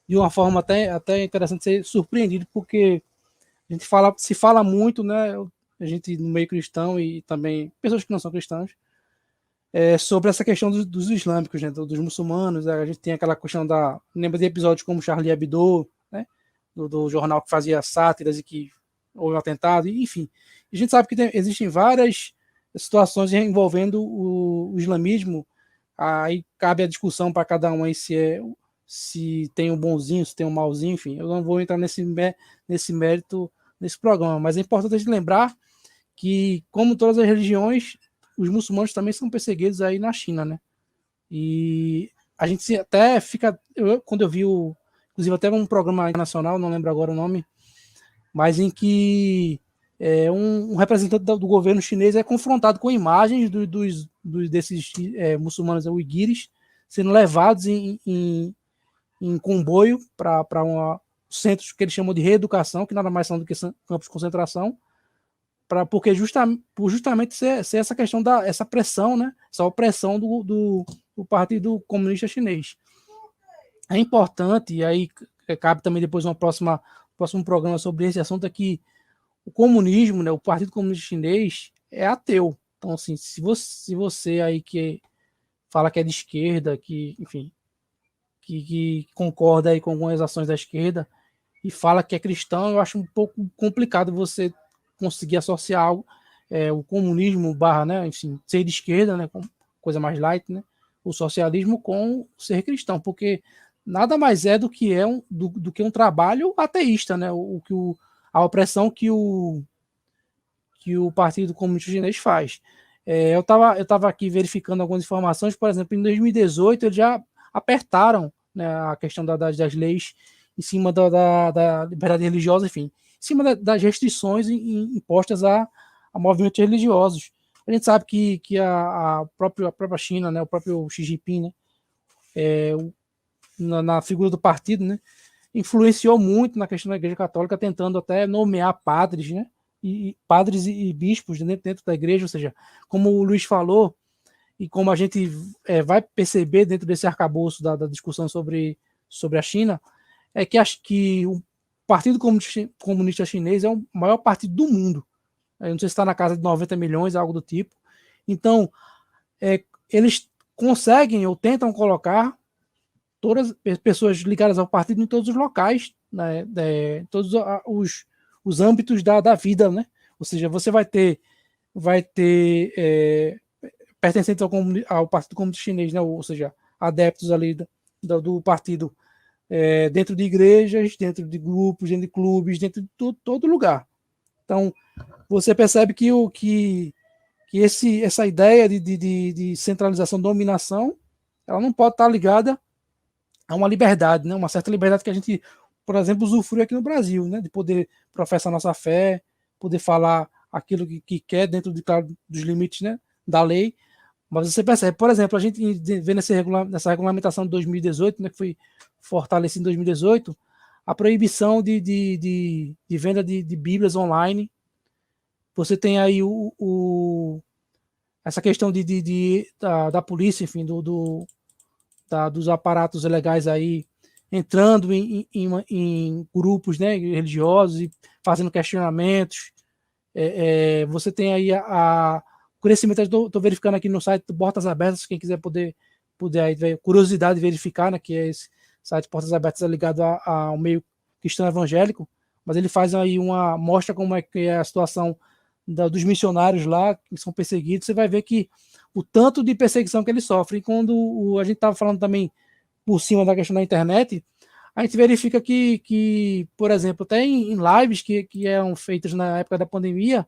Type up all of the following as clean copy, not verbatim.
de uma forma até interessante ser surpreendido, porque se fala muito, né? A gente no meio cristão e também pessoas que não são cristãs, sobre essa questão dos islâmicos, né, dos muçulmanos. A gente tem aquela questão lembra de episódios como Charlie Hebdo, né, do jornal que fazia sátiras e que houve um atentado, enfim. A gente sabe que existem várias situações envolvendo o islamismo. Aí cabe a discussão para cada um aí se tem um bonzinho, se tem um malzinho, enfim. Eu não vou entrar nesse mérito nesse programa, mas é importante a gente lembrar que, como todas as religiões, os muçulmanos também são perseguidos aí na China, né? E a gente até fica... quando eu vi, inclusive até um programa internacional, não lembro agora o nome, mas em que um representante do governo chinês é confrontado com imagens desses muçulmanos uigures sendo levados em comboio para centros que eles chamam de reeducação, que nada mais são do que campos de concentração, porque justamente ser essa questão essa pressão, né, essa opressão do Partido Comunista Chinês. É importante, e aí cabe também depois próximo programa sobre esse assunto, é que o comunismo, né, o Partido Comunista Chinês é ateu. Então, assim, se você aí que fala que é de esquerda, que, enfim, que concorda aí com algumas ações da esquerda e fala que é cristão, eu acho um pouco complicado você conseguir associar algo, o comunismo barra, né, enfim, ser de esquerda, né, com coisa mais light, né, o socialismo com ser cristão, porque nada mais é do que do que um trabalho ateísta, né, a opressão que o Partido Comunista Chinês faz. Eu estava aqui verificando algumas informações, por exemplo, em 2018 eles já apertaram, né, a questão das leis em cima da liberdade religiosa, enfim, em cima das restrições impostas a movimentos religiosos. A gente sabe que a própria China, né, o próprio Xi Jinping, né, na figura do partido, né, influenciou muito na questão da Igreja Católica, tentando até nomear padres, né, padres e bispos dentro da igreja. Ou seja, como o Luiz falou, e como a gente vai perceber dentro desse arcabouço da discussão sobre a China, é que o Partido Comunista Chinês é o maior partido do mundo. Eu não sei se está na casa de 90 milhões, algo do tipo. Então, eles conseguem ou tentam colocar todas as pessoas ligadas ao partido em todos os locais, né, todos os âmbitos da vida, né? Ou seja, você vai ter pertencentes ao Partido Comunista Chinês, né? Ou seja, adeptos ali do partido, dentro de igrejas, dentro de grupos, dentro de clubes, dentro de todo lugar. Então, você percebe que essa ideia de centralização, dominação, ela não pode estar ligada a uma liberdade, né? Uma certa liberdade que a gente, por exemplo, usufrui aqui no Brasil, né? De poder professar nossa fé, poder falar aquilo que quer dentro dos limites, né, da lei. Mas você percebe, por exemplo, a gente vê nessa regulamentação de 2018, né, que foi fortalecida em 2018, a proibição de venda de bíblias online. Você tem aí essa questão da polícia, enfim, dos aparatos legais aí, entrando em grupos, né, religiosos e fazendo questionamentos. Você tem aí o crescimento. Estou verificando aqui no site do Portas Abertas, quem quiser poder aí ver, curiosidade de verificar, né, que é esse site Portas Abertas, é ligado ao meio cristão evangélico, mas ele faz aí mostra como é que é a situação dos missionários lá, que são perseguidos. Você vai ver que o tanto de perseguição que eles sofrem. E quando a gente estava falando também por cima da questão da internet, a gente verifica que por exemplo, até em lives que eram feitas na época da pandemia,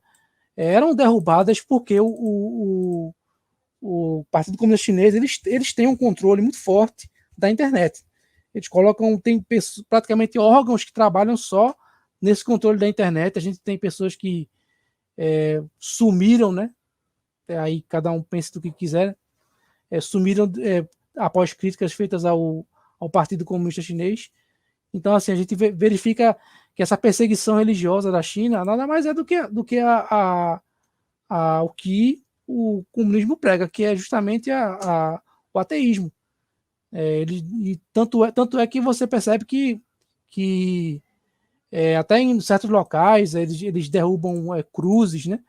eram derrubadas porque o Partido Comunista Chinês, eles têm um controle muito forte da internet. Eles tem praticamente órgãos que trabalham só nesse controle da internet. A gente tem pessoas que sumiram, né? Aí cada um pensa do que quiser, sumiram após críticas feitas ao Partido Comunista Chinês. Então, assim, a gente verifica que essa perseguição religiosa da China nada mais é do que o que o comunismo prega, que é justamente o ateísmo. E tanto é que você percebe que até em certos locais eles derrubam cruzes, né?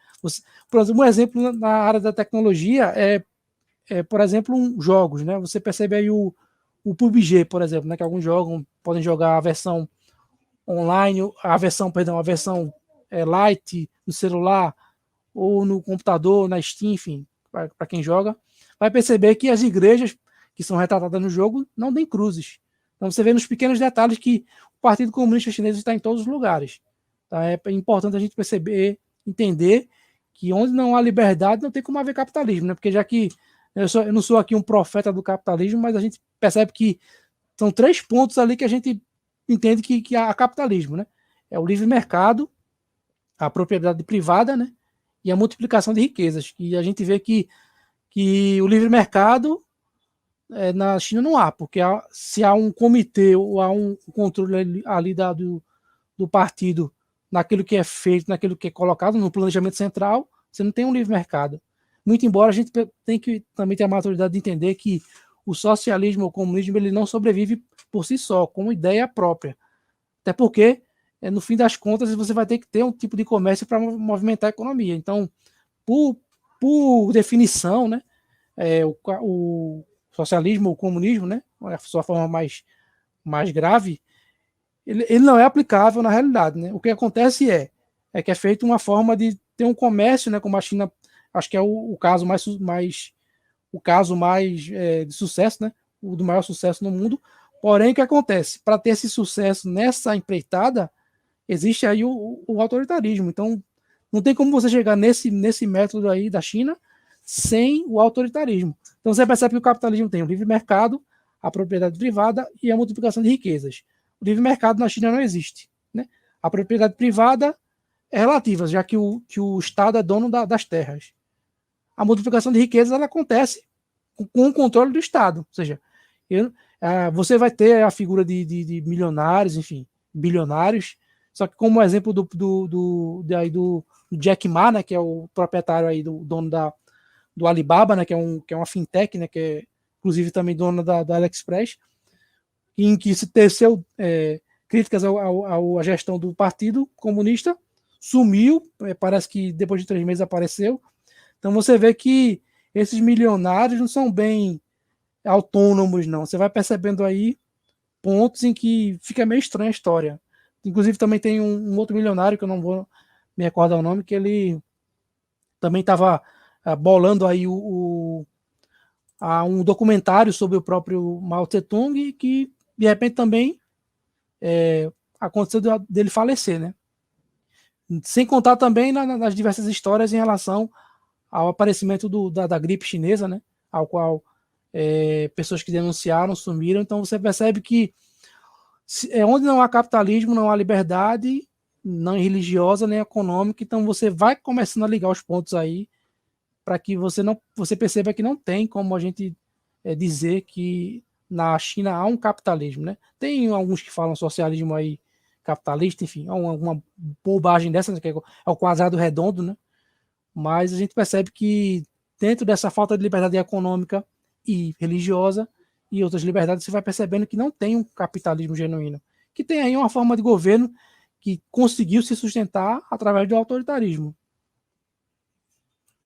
Por exemplo, um exemplo na área da tecnologia por exemplo, jogos, né? Você percebe aí o PUBG, por exemplo, né? Que alguns podem jogar a versão online, a versão light no celular ou no computador, na Steam, enfim, para quem joga, vai perceber que as igrejas que são retratadas no jogo não têm cruzes. Então você vê nos pequenos detalhes que o Partido Comunista Chinês está em todos os lugares. Tá? É importante a gente perceber, entender que onde não há liberdade não tem como haver capitalismo, né? Porque já que eu não sou aqui um profeta do capitalismo, mas a gente percebe que são 3 pontos ali que a gente entende que há capitalismo, né? É o livre mercado, a propriedade privada, né? E a multiplicação de riquezas. E a gente vê que o livre mercado na China não há, porque se há um comitê ou há um controle ali do partido naquilo que é feito, naquilo que é colocado no planejamento central, você não tem um livre mercado. Muito embora a gente tem que também ter a maturidade de entender que o socialismo ou o comunismo ele não sobrevive por si só, como ideia própria. Até porque, no fim das contas, você vai ter que ter um tipo de comércio para movimentar a economia. Então, por definição, né, o socialismo ou o comunismo, né, a sua forma mais grave, ele não é aplicável na realidade. Né? O que acontece que é feito uma forma de ter um comércio, né, como a China, acho que é o caso mais de sucesso, né, o do maior sucesso no mundo. Porém, o que acontece? Para ter esse sucesso nessa empreitada, existe aí o autoritarismo. Então, não tem como você chegar nesse método aí da China sem o autoritarismo. Então, você percebe que o capitalismo tem o livre mercado, a propriedade privada e a multiplicação de riquezas. O livre mercado na China não existe. Né? A propriedade privada é relativa, já que o Estado é dono das terras. A multiplicação de riquezas ela acontece com o controle do Estado. Ou seja, você vai ter a figura de milionários, enfim, bilionários, só que como exemplo do Jack Ma, né, que é o proprietário aí do dono do Alibaba, né, que é uma fintech, né, que é inclusive também dona da AliExpress, em que se teceu críticas à gestão do Partido Comunista, sumiu, parece que depois de 3 meses apareceu. Então você vê que esses milionários não são bem autônomos, não. Você vai percebendo aí pontos em que fica meio estranha a história. Inclusive também tem um outro milionário, que eu não vou me recordar o nome, que ele também estava bolando aí um documentário sobre o próprio Mao Tse-tung, que de repente também aconteceu dele falecer, né? Sem contar também nas diversas histórias em relação ao aparecimento da gripe chinesa, né? Ao qual pessoas que denunciaram sumiram. Então você percebe que onde não há capitalismo, não há liberdade, não religiosa nem econômica. Então você vai começando a ligar os pontos aí para que você perceba que não tem como a gente dizer que na China há um capitalismo, né? Tem alguns que falam socialismo aí capitalista, enfim, uma bobagem dessa, né, que é o quadrado redondo, né? Mas a gente percebe que dentro dessa falta de liberdade econômica e religiosa e outras liberdades, você vai percebendo que não tem um capitalismo genuíno, que tem aí uma forma de governo que conseguiu se sustentar através do autoritarismo.